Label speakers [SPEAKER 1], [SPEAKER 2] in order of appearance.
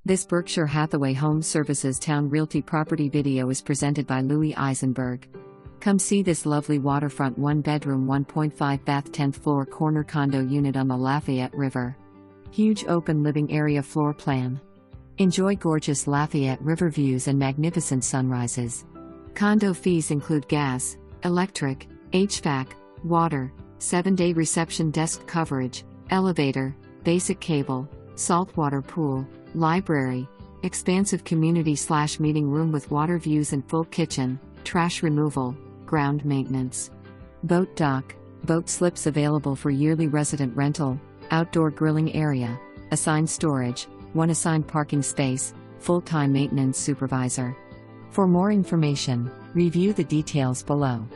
[SPEAKER 1] This Berkshire Hathaway HomeServices Towne Realty property video is presented by Louis Eisenberg. Come see this lovely waterfront 1-bedroom 1.5 bath 10th floor corner condo unit on the Lafayette River. Huge open living area floor plan. Enjoy gorgeous Lafayette River views and magnificent sunrises. Condo fees include gas, electric, HVAC, water, 7-day reception desk coverage, elevator, basic cable, saltwater pool, library, expansive community/meeting room with water views and full kitchen, trash removal, ground maintenance. Boat dock, boat slips available for yearly resident rental, outdoor grilling area, assigned storage, 1 assigned parking space, full-time maintenance supervisor. For more information, review the details below.